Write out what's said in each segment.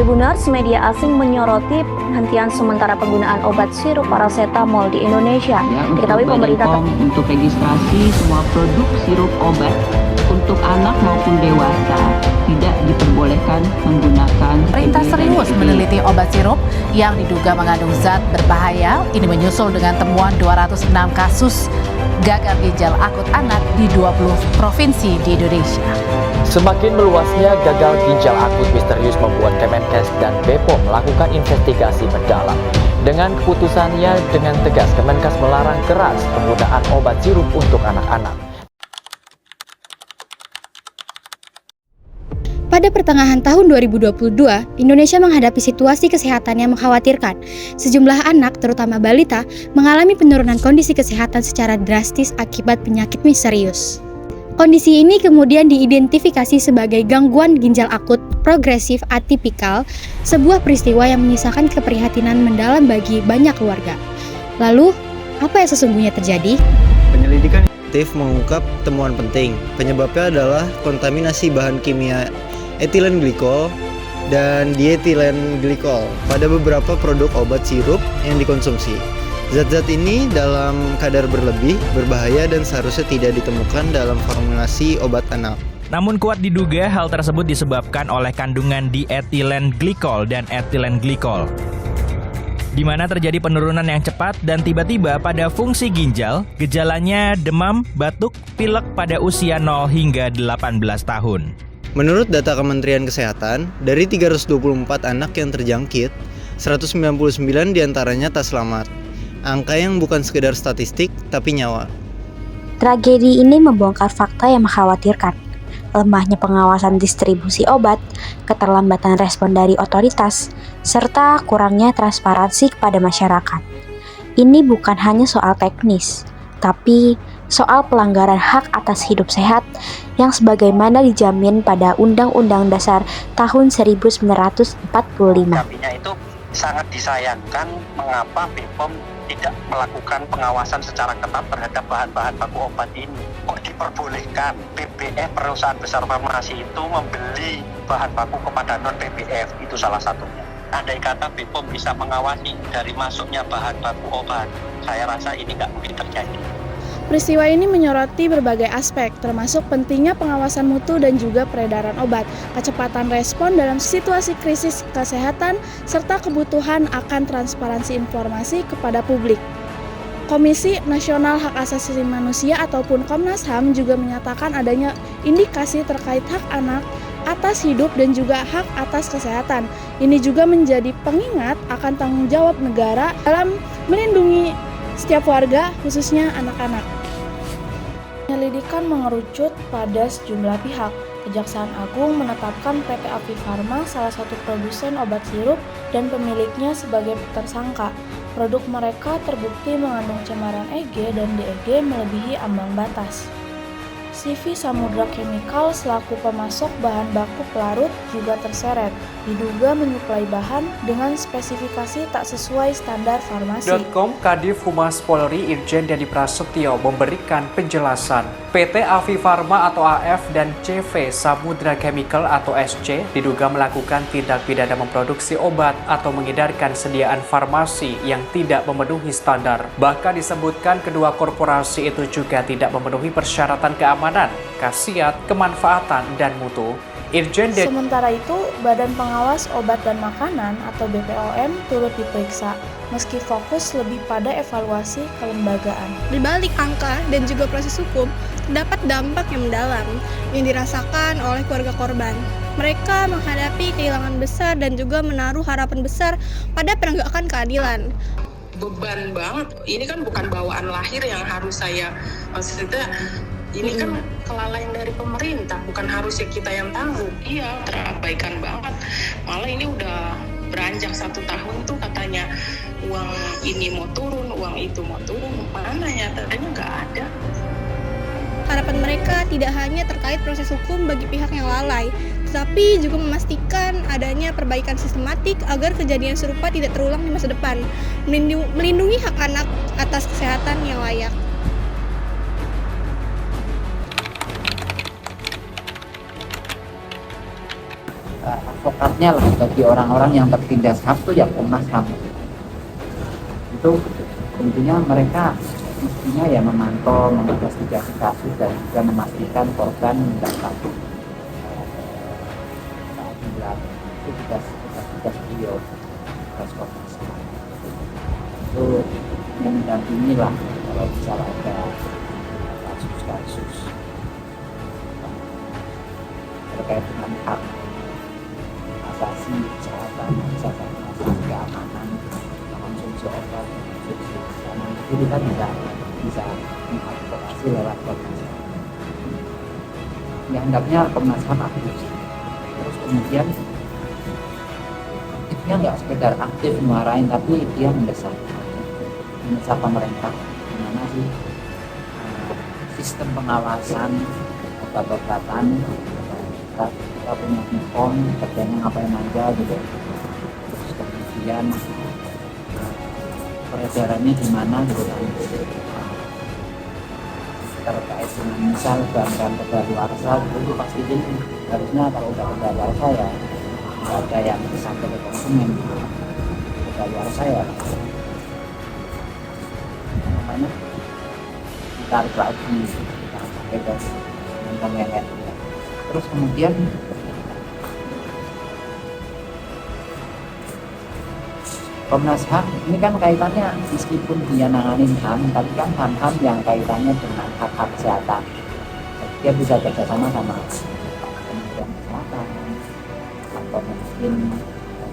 Tribuners, media asing menyoroti penghentian sementara penggunaan obat sirup parasetamol di Indonesia. Diketahui pemerintah untuk registrasi semua produk sirup obat untuk anak maupun dewasa tidak diperbolehkan menggunakan. Pemerintah serius meneliti obat sirup yang diduga mengandung zat berbahaya. Ini menyusul dengan temuan 206 kasus gagal ginjal akut anak di 20 provinsi di Indonesia. Semakin meluasnya gagal ginjal akut misterius membuat Kemenkes dan BPOM melakukan investigasi mendalam. Dengan keputusannya dengan tegas, Kemenkes melarang keras penggunaan obat sirup untuk anak-anak. Pada pertengahan tahun 2022, Indonesia menghadapi situasi kesehatan yang mengkhawatirkan. Sejumlah anak, terutama balita, mengalami penurunan kondisi kesehatan secara drastis akibat penyakit misterius. Kondisi ini kemudian diidentifikasi sebagai gangguan ginjal akut progresif atipikal, sebuah peristiwa yang menyisakan keprihatinan mendalam bagi banyak keluarga. Lalu, apa yang sesungguhnya terjadi? Penyelidikan mengungkap temuan penting. Penyebabnya adalah kontaminasi bahan kimia etilen glikol dan dietilen glikol pada beberapa produk obat sirup yang dikonsumsi. Zat-zat ini dalam kadar berlebih, berbahaya dan seharusnya tidak ditemukan dalam formulasi obat anak. Namun kuat diduga hal tersebut disebabkan oleh kandungan dietilen glikol dan etilen glikol, di mana terjadi penurunan yang cepat dan tiba-tiba pada fungsi ginjal. Gejalanya demam, batuk, pilek pada usia 0 hingga 18 tahun. Menurut data Kementerian Kesehatan, dari 324 anak yang terjangkit, 199 diantaranya tak selamat. Angka yang bukan sekedar statistik, tapi nyawa. tragedi ini membongkar fakta yang mengkhawatirkan. Lemahnya pengawasan distribusi obat, keterlambatan respon dari otoritas, serta kurangnya transparansi kepada masyarakat. Ini bukan hanya soal teknis, tapi soal pelanggaran hak atas hidup sehat yang sebagaimana dijamin pada Undang-Undang Dasar tahun 1945. Tapi itu sangat disayangkan mengapa BPOM tidak melakukan pengawasan secara ketat terhadap bahan-bahan baku obat ini. Kok diperbolehkan BPF, perusahaan besar farmasi itu membeli bahan baku kepada non-BPF, itu salah satunya. Andai kata BPOM bisa mengawasi dari masuknya bahan baku obat, saya rasa ini nggak mungkin terjadi. Peristiwa ini menyoroti berbagai aspek, termasuk pentingnya pengawasan mutu dan juga peredaran obat, kecepatan respon dalam situasi krisis kesehatan, serta kebutuhan akan transparansi informasi kepada publik. Komisi Nasional Hak Asasi Manusia ataupun Komnas HAM juga menyatakan adanya indikasi terkait hak anak atas hidup dan juga hak atas kesehatan. Ini juga menjadi pengingat akan tanggung jawab negara dalam melindungi setiap warga, khususnya anak-anak. Penyelidikan mengerucut pada sejumlah pihak. Kejaksaan Agung menetapkan PT Afi Farma, salah satu produsen obat sirup, dan pemiliknya sebagai tersangka. Produk mereka terbukti mengandung cemaran EG dan DEG melebihi ambang batas. CV Samudra Chemical selaku pemasok bahan baku pelarut juga terseret, diduga menyuplai bahan dengan spesifikasi tak sesuai standar farmasi. Kadif Humas Polri Irjen Dedi Prasetyo memberikan penjelasan. PT Afi Farma atau AF dan CV Samudra Chemical atau SC diduga melakukan tindak pidana memproduksi obat atau mengedarkan sediaan farmasi yang tidak memenuhi standar. Bahkan disebutkan kedua korporasi itu juga tidak memenuhi persyaratan keamanan, khasiat, kemanfaatan, dan mutu. Sementara itu, Badan Pengawas Obat dan Makanan atau BPOM turut diperiksa, meski fokus lebih pada evaluasi kelembagaan. Di balik angka dan juga proses hukum, terdapat dampak yang mendalam yang dirasakan oleh keluarga korban. Mereka menghadapi kehilangan besar dan juga menaruh harapan besar pada penegakan keadilan. Beban banget, ini kan bukan bawaan lahir yang harus saya, maksudnya ini kan kelalaian dari pemerintah, bukan harusnya kita yang tanggung. Iya, terabaikan banget. Malah ini udah beranjak 1 tahun tuh katanya uang ini mau turun, uang itu mau turun. Mana nyatanya nggak ada. Harapan mereka tidak hanya terkait proses hukum bagi pihak yang lalai, tetapi juga memastikan adanya perbaikan sistematik agar kejadian serupa tidak terulang di masa depan, melindungi hak anak atas kesehatan yang layak. advokatnya lah bagi orang-orang yang tertindas HAM itu ya Komnas HAM. Itu tentunya mereka mestinya ya memantau, menginvestigasi kasus dan juga memastikan korban mendapat keadilan. Itu tugas beliau, tugas Komnas HAM. Itu yang mendampingi lah kalau misalnya ada kasus-kasus terkait dengan hak asasi kesehatan, asasi keamanan, konsumsi obat, konsumsi makanan, itu kita bisa mengadvokasi lewat Komnas HAM. Yang hendaknya Komnas HAM aktif. Terus kemudian aktifnya nggak sekedar aktif memarahin, tapi dia mendesak pemerintah gimana sih sistem pengawasan obat-obatan. Kita punya BPOM, kerjanya ngapain aja gitu. Terus kemudian peredarannya di mana gitu kan. Terkait dengan misal bahan-bahan kedaluarsa itu pasti harusnya kalau udah kedaluarsa ya nggak ada yang sampai ke konsumen gitu. Kedaluarsa ya namanya ditarik lagi, jangan sampai ke konsumen. Terus kemudian Komnas HAM ini kan kaitannya meskipun dia nanganin HAM, tapi kan HAM-HAM yang kaitannya dengan hak-hak kesehatan. Dia bisa kerjasama sama Kementerian Kesehatan atau mungkin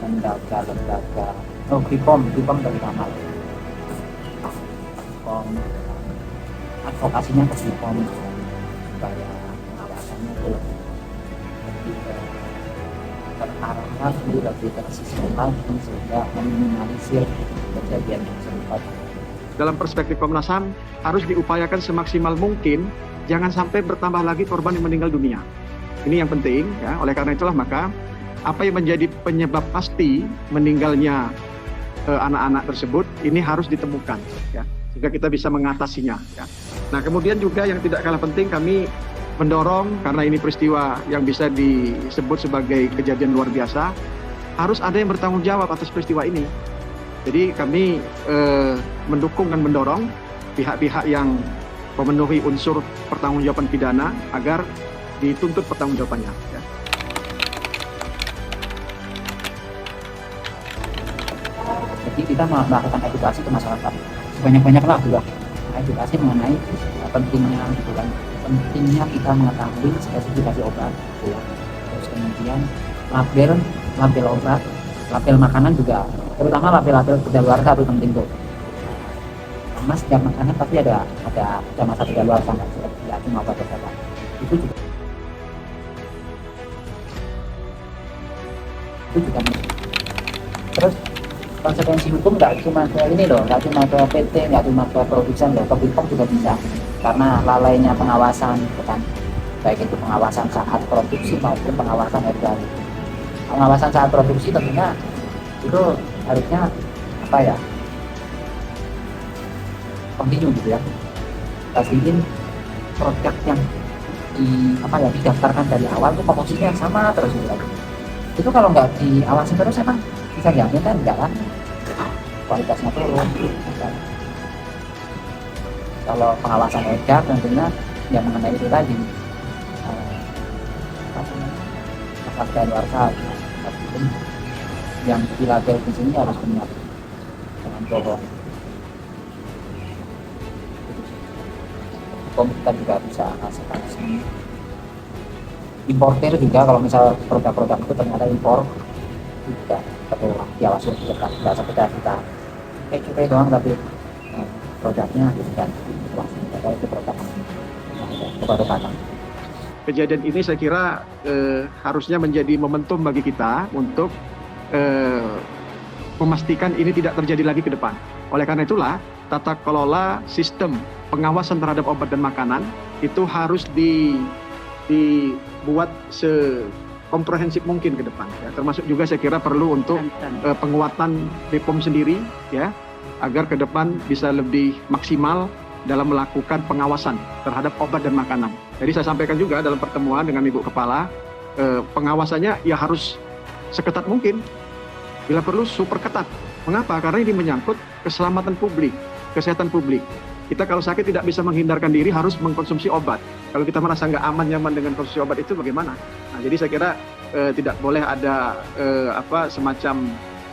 lembaga-lembaga, BPOM terutama. BPOM advokasinya ke BPOM supaya pengawasannya itu lebih terarah, lebih tersistem lagi sehingga meminimalisir kejadian yang serupa. Dalam perspektif Komnas HAM harus diupayakan semaksimal mungkin jangan sampai bertambah lagi korban yang meninggal dunia. Ini yang penting ya. Oleh karena itulah maka apa yang menjadi penyebab pasti meninggalnya anak-anak tersebut ini harus ditemukan ya, sehingga kita bisa mengatasinya ya. Nah, kemudian juga yang tidak kalah penting kami mendorong, karena ini peristiwa yang bisa disebut sebagai kejadian luar biasa, harus ada yang bertanggung jawab atas peristiwa ini. Jadi kami mendukung dan mendorong pihak-pihak yang memenuhi unsur pertanggungjawaban pidana agar dituntut pertanggungjawabannya. Ya. Jadi kita melakukan edukasi ke masyarakat sebanyak-banyaklah juga, edukasi mengenai pentingnya gitu kan. Pentingnya kita mengetahui spesifikasi obat, ya. Terus kemudian label obat, label makanan juga, terutama label kedaluarsa itu penting tuh. Karena setiap makanan pasti ada masa kedaluarsa, nggak cuma obat-obatan. Itu juga. Terus konsekuensi hukum nggak cuma ke ini loh, nggak cuma ke PT, nggak cuma ke produsen loh, ke BPOM juga bisa. Karena lalainya pengawasan, bukan baik itu pengawasan saat produksi maupun pengawasan edar. Pengawasan saat produksi tentunya itu harusnya apa ya? Kontinu gitu ya. Pastiin produk yang didaftarkan dari awal itu komposisinya sama terus gitu. Itu kalau nggak diawasi terus emang bisa diambil kan enggak kan? Kualitasnya turun. Kan? Kalau pengawasan edar tentunya yang mengenai itu tadi hak kedaluarsa, yang dilabel di sini harus benar dengan bohong. Kita juga bisa kasihkan sini. Importer juga kalau misal produk-produk itu ternyata impor juga perlu diawasi ketat, tidak sekedar kita cukai doang tapi produknya kan itu produk obat-obatan. Kejadian ini saya kira harusnya menjadi momentum bagi kita untuk memastikan ini tidak terjadi lagi ke depan. Oleh karena itulah tata kelola sistem pengawasan terhadap obat dan makanan itu harus dibuat sekomprehensif mungkin ke depan. Ya. Termasuk juga saya kira perlu untuk penguatan BPOM sendiri ya, agar ke depan bisa lebih maksimal dalam melakukan pengawasan terhadap obat dan makanan. Jadi saya sampaikan juga dalam pertemuan dengan Ibu Kepala, pengawasannya ya harus seketat mungkin. Bila perlu super ketat. Mengapa? Karena ini menyangkut keselamatan publik, kesehatan publik. Kita kalau sakit tidak bisa menghindarkan diri, harus mengkonsumsi obat. Kalau kita merasa nggak aman, nyaman dengan konsumsi obat itu bagaimana? Nah, jadi saya kira tidak boleh ada semacam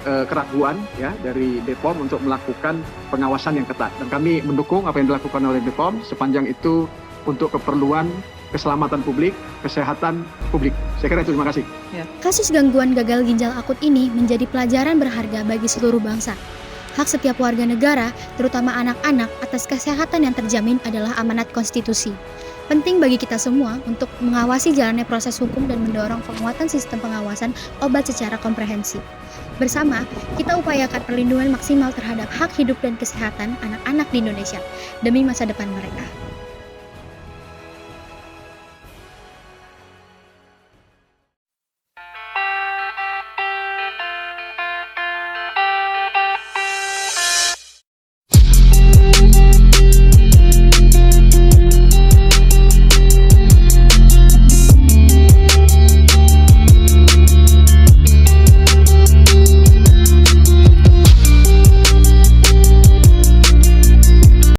keraguan ya dari BPOM untuk melakukan pengawasan yang ketat. Dan kami mendukung apa yang dilakukan oleh BPOM sepanjang itu untuk keperluan keselamatan publik, kesehatan publik. Saya kira itu, terima kasih. Kasus gangguan gagal ginjal akut ini menjadi pelajaran berharga bagi seluruh bangsa. Hak setiap warga negara, terutama anak-anak, atas kesehatan yang terjamin adalah amanat konstitusi. Penting bagi kita semua untuk mengawasi jalannya proses hukum dan mendorong penguatan sistem pengawasan obat secara komprehensif. Bersama, kita upayakan perlindungan maksimal terhadap hak hidup dan kesehatan anak-anak di Indonesia demi masa depan mereka.